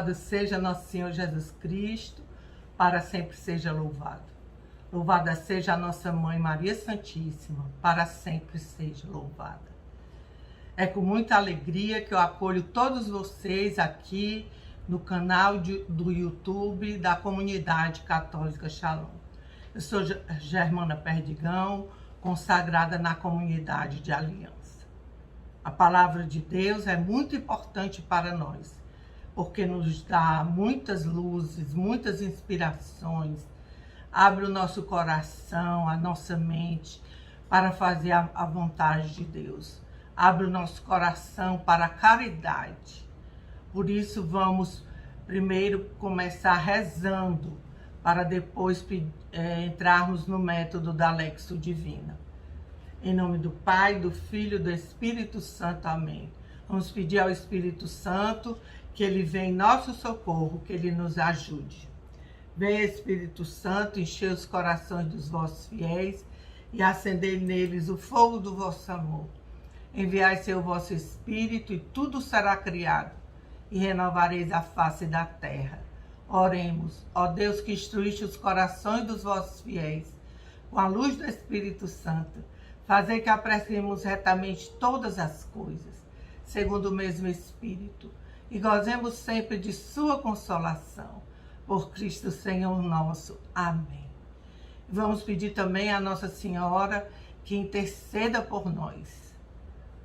Louvado seja nosso Senhor Jesus Cristo, para sempre seja louvado. Louvada seja a nossa Mãe Maria Santíssima, para sempre seja louvada. É com muita alegria que eu acolho todos vocês aqui no canal do YouTube da Comunidade Católica Shalom. Eu sou Germana Perdigão, consagrada na Comunidade de Aliança. A palavra de Deus é muito importante para nós, porque nos dá muitas luzes, muitas inspirações, abre o nosso coração, a nossa mente para fazer a vontade de Deus. Abre o nosso coração para a caridade. Por isso vamos primeiro começar rezando, para depois entrarmos no método da Lexio Divina. Em nome do Pai, do Filho e do Espírito Santo. Amém. Vamos pedir ao Espírito Santo que ele venha em nosso socorro, que ele nos ajude. Venha, Espírito Santo, encher os corações dos vossos fiéis e acender neles o fogo do vosso amor. Enviai seu vosso Espírito e tudo será criado, e renovareis a face da terra. Oremos, ó Deus, que instruíste os corações dos vossos fiéis, com a luz do Espírito Santo, fazei que apreciemos retamente todas as coisas, segundo o mesmo Espírito, e gozemos sempre de sua consolação. Por Cristo Senhor nosso. Amém. Vamos pedir também a Nossa Senhora que interceda por nós.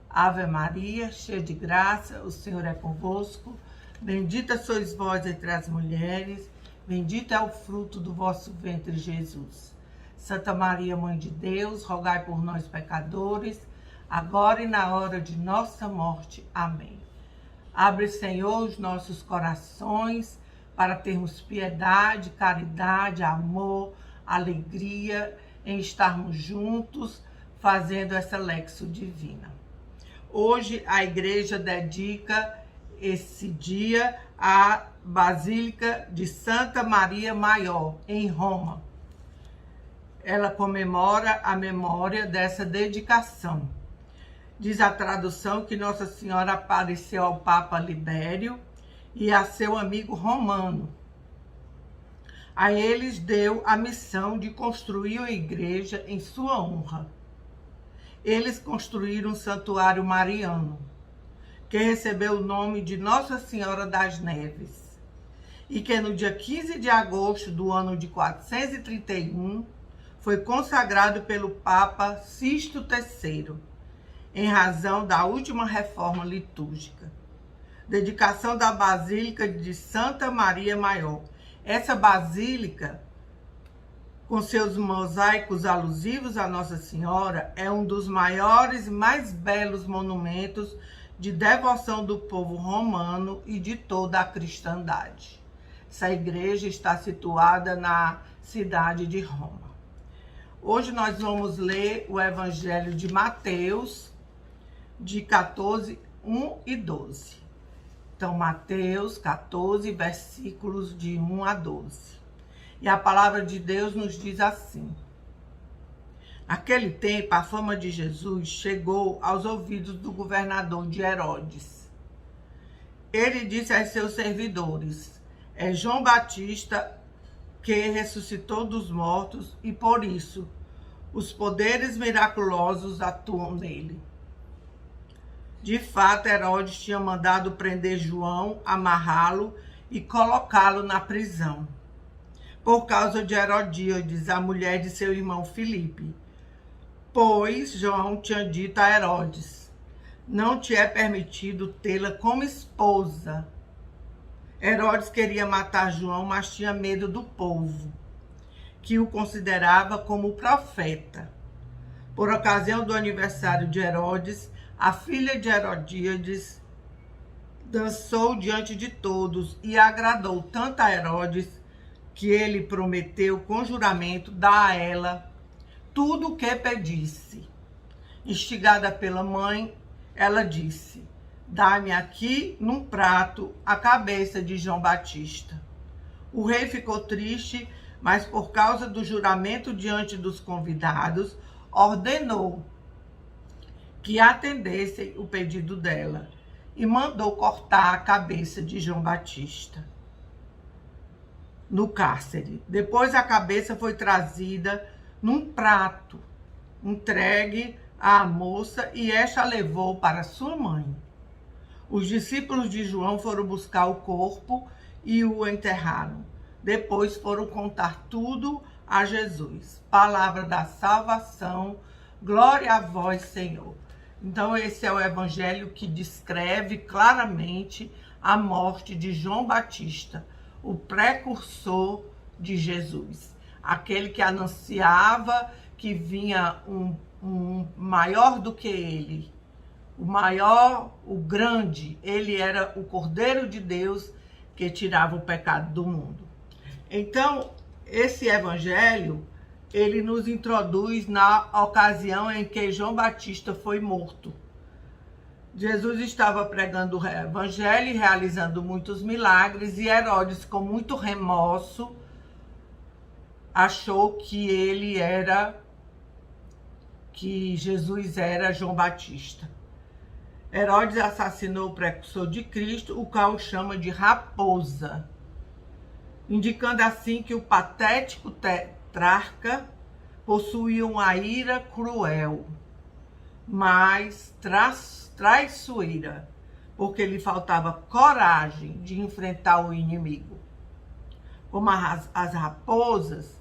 Ave Maria, cheia de graça, o Senhor é convosco. Bendita sois vós entre as mulheres, bendito é o fruto do vosso ventre, Jesus. Santa Maria, Mãe de Deus, rogai por nós, pecadores, agora e na hora de nossa morte. Amém. Abre, Senhor, os nossos corações, para termos piedade, caridade, amor, alegria em estarmos juntos fazendo essa Lexio Divina. Hoje a igreja dedica esse dia à Basílica de Santa Maria Maior, em Roma. Ela comemora a memória dessa dedicação. Diz a tradução que Nossa Senhora apareceu ao Papa Libério e a seu amigo romano. A eles deu a missão de construir uma igreja em sua honra. Eles construíram um santuário mariano, que recebeu o nome de Nossa Senhora das Neves, e que no dia 15 de agosto do ano de 431 foi consagrado pelo Papa Sisto III, em razão da última reforma litúrgica. Dedicação da Basílica de Santa Maria Maior. Essa basílica, com seus mosaicos alusivos a Nossa Senhora, é um dos maiores e mais belos monumentos de devoção do povo romano e de toda a cristandade. Essa igreja está situada na cidade de Roma. Hoje nós vamos ler o Evangelho de Mateus, de 14, 1 e 12. Então, Mateus 14, versículos de 1 a 12. E a palavra de Deus nos diz assim: Naquele tempo, a fama de Jesus chegou aos ouvidos do governador de Herodes. Ele disse aos seus servidores: é João Batista que ressuscitou dos mortos, e por isso os poderes miraculosos atuam nele. De fato, Herodes tinha mandado prender João, amarrá-lo e colocá-lo na prisão, por causa de Herodíades, a mulher de seu irmão Filipe. Pois João tinha dito a Herodes: não te é permitido tê-la como esposa. Herodes queria matar João, mas tinha medo do povo, que o considerava como profeta. Por ocasião do aniversário de Herodes, a filha de Herodíades dançou diante de todos e agradou tanto a Herodes que ele prometeu com juramento dar a ela tudo o que pedisse. Instigada pela mãe, ela disse: dá-me aqui num prato a cabeça de João Batista. O rei ficou triste, mas por causa do juramento diante dos convidados, ordenou que atendessem o pedido dela. e mandou cortar a cabeça de João Batista no cárcere. Depois a cabeça foi trazida num prato, entregue à moça, e esta a levou para sua mãe. Os discípulos de João foram buscar o corpo e o enterraram. Depois foram contar tudo a Jesus. Palavra da salvação, glória a vós, Senhor. Então esse é o evangelho que descreve claramente a morte de João Batista, o precursor de Jesus, aquele que anunciava que vinha um maior do que ele, o maior, o grande. Ele era o Cordeiro de Deus que tirava o pecado do mundo. Então, esse evangelho, ele nos introduz na ocasião em que João Batista foi morto. Jesus estava pregando o evangelho e realizando muitos milagres, e Herodes, com muito remorso, achou que Jesus era João Batista. Herodes assassinou o precursor de Cristo, o qual chama de raposa, indicando assim que o patético tetrarca possuía uma ira cruel, mas traiçoeira, porque lhe faltava coragem de enfrentar o inimigo. Como as raposas,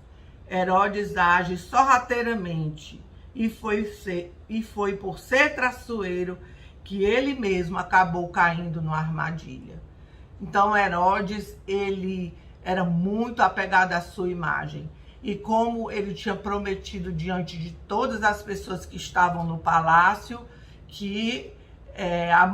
Herodes age sorrateiramente, e foi por ser traiçoeiro que ele mesmo acabou caindo numa armadilha. Então Herodes, ele era muito apegado à sua imagem, e como ele tinha prometido diante de todas as pessoas que estavam no palácio que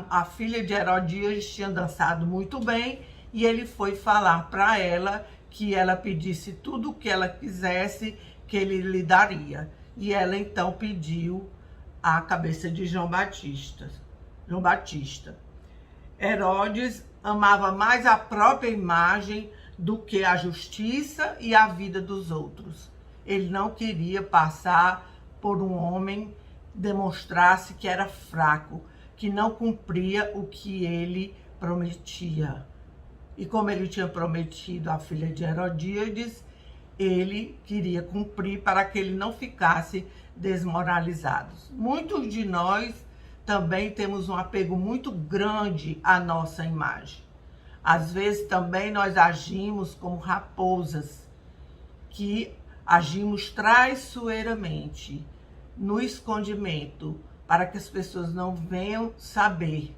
a filha de Herodias tinha dançado muito bem, e ele foi falar para ela que ela pedisse tudo o que ela quisesse, que ele lhe daria. E ela então pediu a cabeça de João Batista. Herodes amava mais a própria imagem do que a justiça e a vida dos outros. Ele não queria passar por um homem que demonstrasse que era fraco, que não cumpria o que ele prometia. E como ele tinha prometido à filha de Herodíades, ele queria cumprir para que ele não ficasse desmoralizado. Muitos de nós também temos um apego muito grande à nossa imagem. Às vezes também nós agimos como raposas, que agimos traiçoeiramente, no escondimento, para que as pessoas não venham saber.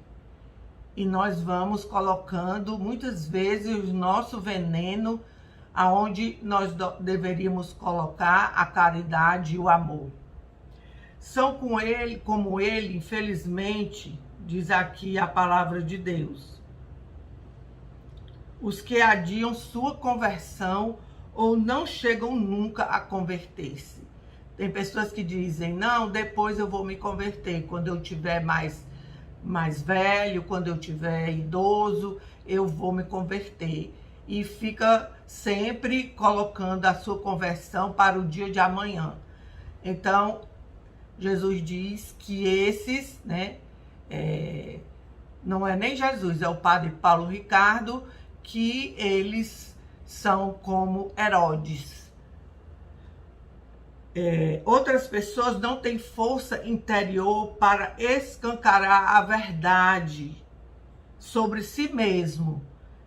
E nós vamos colocando muitas vezes o nosso veneno aonde nós deveríamos colocar a caridade e o amor. São como ele, infelizmente, diz aqui a palavra de Deus, os que adiam sua conversão ou não chegam nunca a converter-se. Tem pessoas que dizem, não, depois eu vou me converter, quando eu tiver mais velho, quando eu tiver idoso, eu vou me converter. E fica sempre colocando a sua conversão para o dia de amanhã. Então, Jesus diz que esses, não é nem Jesus, é o padre Paulo Ricardo, que eles são como Herodes. Outras pessoas não têm força interior para escancarar a verdade sobre si mesmo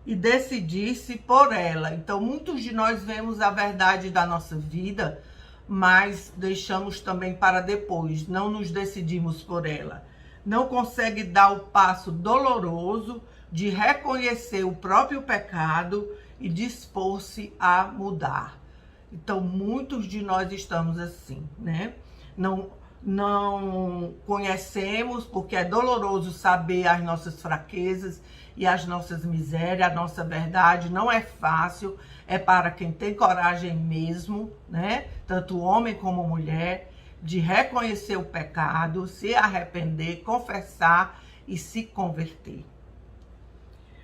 e decidir-se por ela. Então, muitos de nós vemos a verdade da nossa vida, mas deixamos também para depois, não nos decidimos por ela. Não consegue dar o passo doloroso de reconhecer o próprio pecado e dispor-se a mudar. Então, muitos de nós estamos assim, Não conhecemos, porque é doloroso saber as nossas fraquezas e as nossas misérias, a nossa verdade não é fácil, é para quem tem coragem mesmo, Tanto homem como mulher, de reconhecer o pecado, se arrepender, confessar e se converter.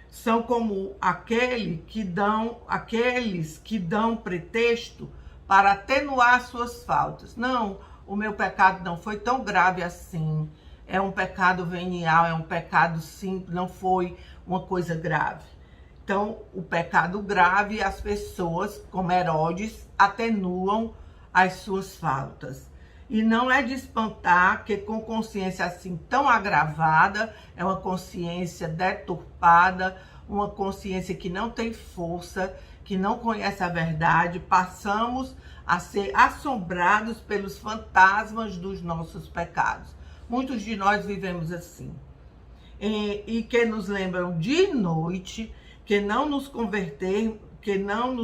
São como aqueles que dão pretexto para atenuar suas faltas. Não, o meu pecado não foi tão grave assim. é um pecado venial, é um pecado simples, não foi uma coisa grave. Então, o pecado grave, as pessoas, como Herodes, atenuam as suas faltas. E não é de espantar que com consciência assim tão agravada, é uma consciência deturpada, uma consciência que não tem força, que não conhece a verdade, passamos a ser assombrados pelos fantasmas dos nossos pecados. Muitos de nós vivemos assim. E que nos lembram de noite que não nos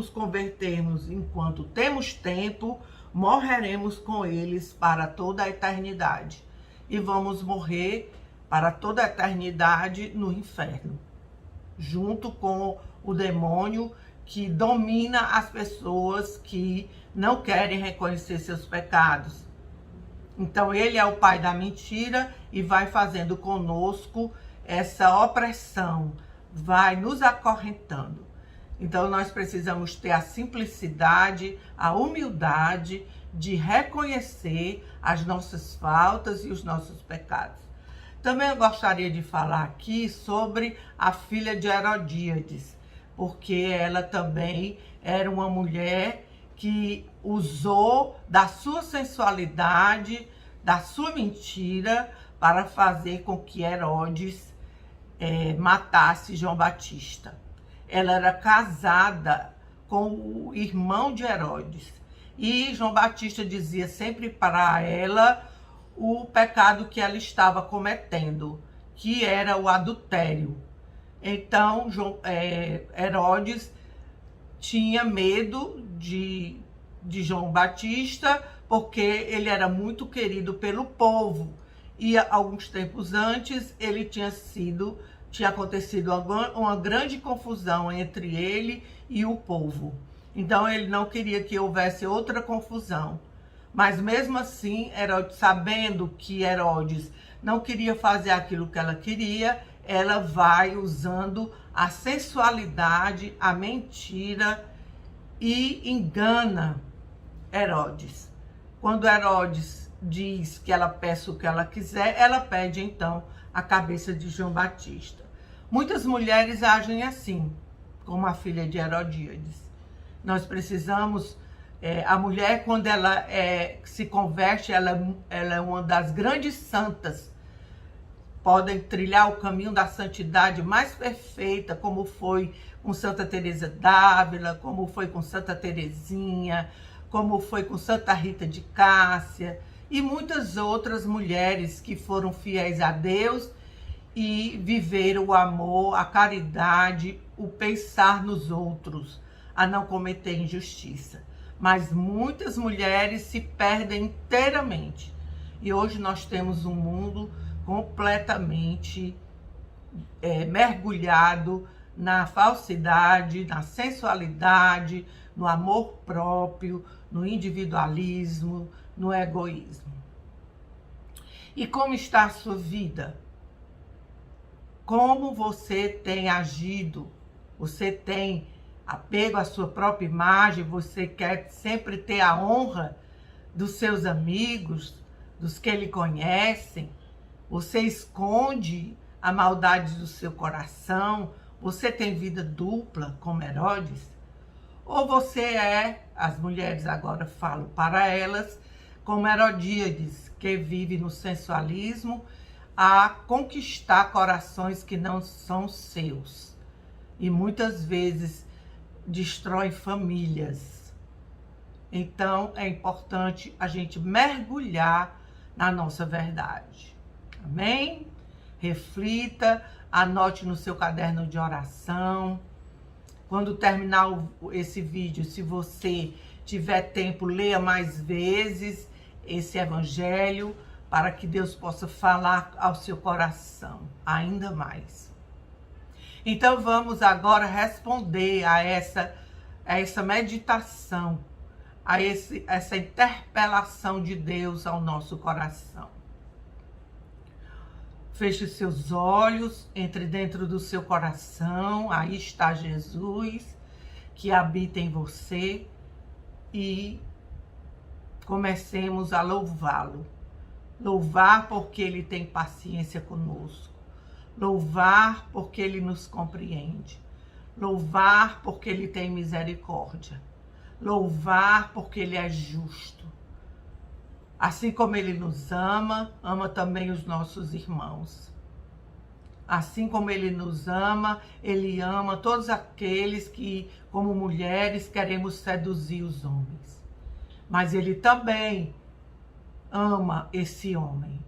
convertermos enquanto temos tempo, morreremos com eles para toda a eternidade. E vamos morrer para toda a eternidade no inferno, junto com o demônio que domina as pessoas que não querem reconhecer seus pecados. Então ele é o pai da mentira e vai fazendo conosco essa opressão, vai nos acorrentando. Então nós precisamos ter a simplicidade, a humildade de reconhecer as nossas faltas e os nossos pecados. Também eu gostaria de falar aqui sobre a filha de Herodíades, porque ela também era uma mulher que usou da sua sensualidade, da sua mentira, para fazer com que Herodes matasse João Batista. Ela era casada com o irmão de Herodes. E João Batista dizia sempre para ela o pecado que ela estava cometendo, que era o adultério. Então, Herodes tinha medo de João Batista, porque ele era muito querido pelo povo. E alguns tempos antes, tinha acontecido uma grande confusão entre ele e o povo. Então, ele não queria que houvesse outra confusão. Mas mesmo assim, Herodes, sabendo que Herodes não queria fazer aquilo que ela queria, ela vai usando a sensualidade, a mentira e engana Herodes. Quando Herodes diz que ela peça o que ela quiser, ela pede então a cabeça de João Batista. Muitas mulheres agem assim, como a filha de Herodíades. Nós precisamos, a mulher, quando ela se converte, ela é uma das grandes santas. Podem trilhar o caminho da santidade mais perfeita, como foi com Santa Teresa d'Ávila, como foi com Santa Teresinha, como foi com Santa Rita de Cássia e muitas outras mulheres que foram fiéis a Deus e viveram o amor, a caridade, o pensar nos outros, a não cometer injustiça. Mas muitas mulheres se perdem inteiramente. E hoje nós temos um mundo completamente mergulhado na falsidade, na sensualidade, no amor próprio, no individualismo, no egoísmo. E como está a sua vida? Como você tem agido? Você tem apego à sua própria imagem? Você quer sempre ter a honra dos seus amigos, dos que lhe conhecem? Você esconde a maldade do seu coração? Você tem vida dupla como Herodes? Ou você as mulheres agora falam para elas, como Herodíades, que vive no sensualismo, a conquistar corações que não são seus. E muitas vezes destrói famílias. Então é importante a gente mergulhar na nossa verdade. Amém? Reflita, anote no seu caderno de oração. Quando terminar esse vídeo, se você tiver tempo, leia mais vezes esse evangelho, para que Deus possa falar ao seu coração ainda mais. Então vamos agora responder a essa meditação, a essa interpelação de Deus ao nosso coração. Feche seus olhos, entre dentro do seu coração, aí está Jesus, que habita em você, e comecemos a louvá-lo. louvar porque Ele tem paciência conosco, louvar porque Ele nos compreende, louvar porque Ele tem misericórdia, louvar porque Ele é justo. Assim como Ele nos ama, ama também os nossos irmãos. Assim como Ele nos ama, Ele ama todos aqueles que, como mulheres, queremos seduzir os homens. Mas Ele também ama esse homem.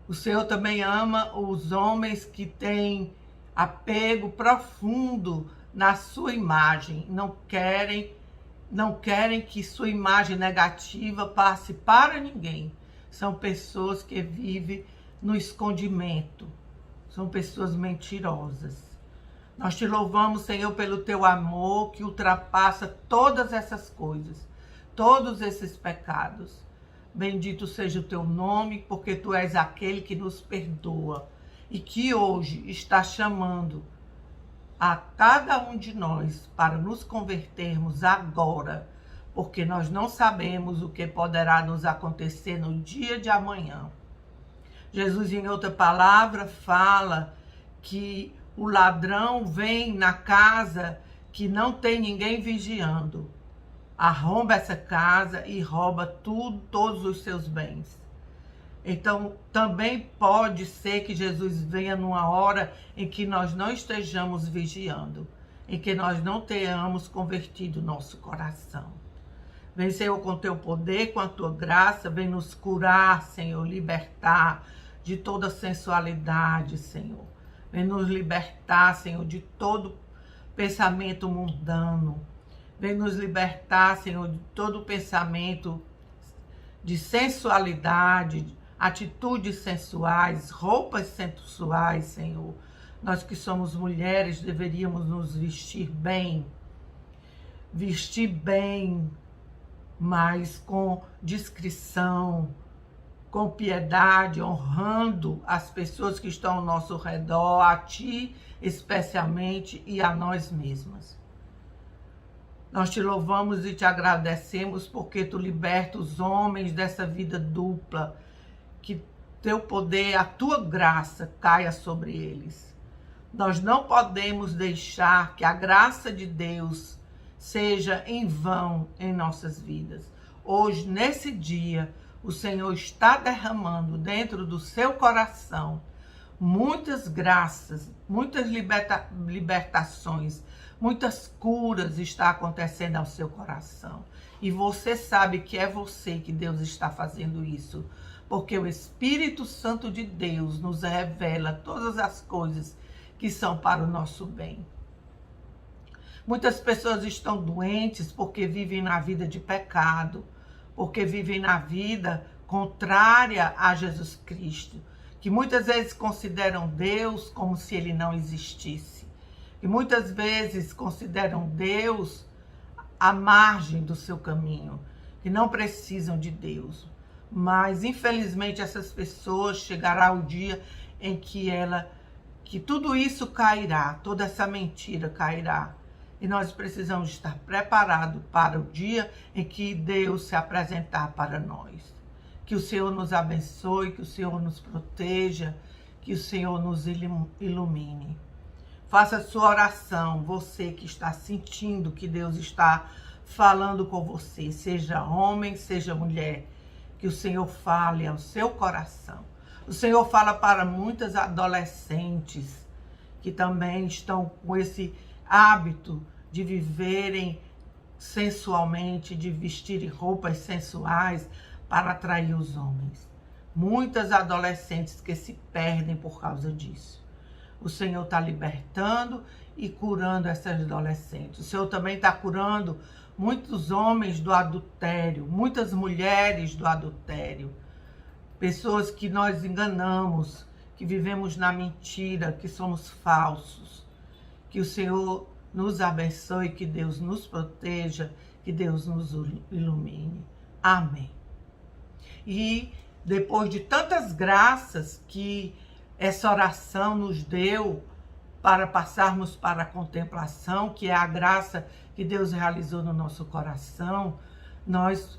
O Senhor também ama os homens que têm apego profundo na sua imagem, não querem que sua imagem negativa passe para ninguém. São pessoas que vivem no escondimento, são pessoas mentirosas. Nós te louvamos, Senhor, pelo teu amor que ultrapassa todas essas coisas, todos esses pecados. Bendito seja o teu nome, porque tu és aquele que nos perdoa e que hoje está chamando a cada um de nós para nos convertermos agora, porque nós não sabemos o que poderá nos acontecer no dia de amanhã. Jesus, em outra palavra, fala que o ladrão vem na casa que não tem ninguém vigiando, arromba essa casa e rouba tudo, todos os seus bens. Então, também pode ser que Jesus venha numa hora em que nós não estejamos vigiando, em que nós não tenhamos convertido nosso coração. Vem, Senhor, com teu poder, com a tua graça, vem nos curar, Senhor, libertar de toda sensualidade, Senhor. Vem nos libertar, Senhor, de todo pensamento mundano. Vem nos libertar, Senhor, de todo pensamento de sensualidade, atitudes sensuais, roupas sensuais, Senhor. Nós que somos mulheres deveríamos nos vestir bem, mas com discrição, com piedade, honrando as pessoas que estão ao nosso redor, a Ti especialmente e a nós mesmas. Nós te louvamos e te agradecemos porque Tu liberta os homens dessa vida dupla, que teu poder, a tua graça caia sobre eles. Nós não podemos deixar que a graça de Deus seja em vão em nossas vidas. Hoje, nesse dia, o Senhor está derramando dentro do seu coração muitas graças, muitas libertações, muitas curas está acontecendo ao seu coração. E você sabe que é você que Deus está fazendo isso, porque o Espírito Santo de Deus nos revela todas as coisas que são para o nosso bem. Muitas pessoas estão doentes porque vivem na vida de pecado, porque vivem na vida contrária a Jesus Cristo, que muitas vezes consideram Deus como se Ele não existisse, que muitas vezes consideram Deus à margem do seu caminho, que não precisam de Deus. Mas, infelizmente, essas pessoas chegará o dia em que tudo isso cairá, toda essa mentira cairá. E nós precisamos estar preparados para o dia em que Deus se apresentar para nós. Que o Senhor nos abençoe, que o Senhor nos proteja, que o Senhor nos ilumine. Faça a sua oração, você que está sentindo que Deus está falando com você, seja homem, seja mulher, que o Senhor fale ao seu coração. O Senhor fala para muitas adolescentes que também estão com esse hábito de viverem sensualmente, de vestirem roupas sensuais para atrair os homens. Muitas adolescentes que se perdem por causa disso. O Senhor está libertando e curando essas adolescentes. O Senhor também está curando muitos homens do adultério, muitas mulheres do adultério. Pessoas que nós enganamos, que vivemos na mentira, que somos falsos. Que o Senhor nos abençoe, que Deus nos proteja, que Deus nos ilumine. Amém. E depois de tantas graças que essa oração nos deu para passarmos para a contemplação, que é a graça que Deus realizou no nosso coração, nós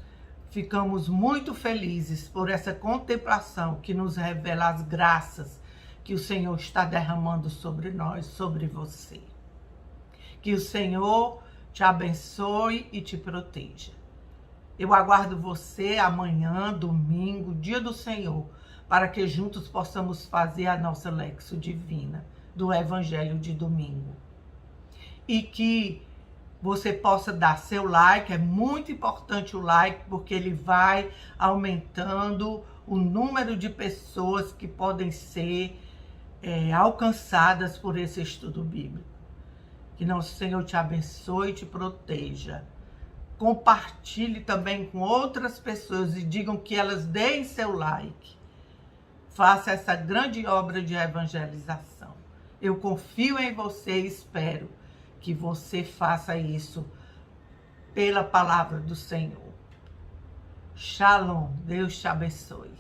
ficamos muito felizes por essa contemplação que nos revela as graças que o Senhor está derramando sobre nós, sobre você. Que o Senhor te abençoe e te proteja. Eu aguardo você amanhã, domingo, dia do Senhor, para que juntos possamos fazer a nossa Lexio Divina do Evangelho de domingo. E que você possa dar seu like, é muito importante o like, porque ele vai aumentando o número de pessoas que podem ser alcançadas por esse estudo bíblico. Que nosso Senhor te abençoe e te proteja. Compartilhe também com outras pessoas e digam que elas deem seu like. Faça essa grande obra de evangelização. Eu confio em você e espero que você faça isso pela palavra do Senhor. Shalom. Deus te abençoe.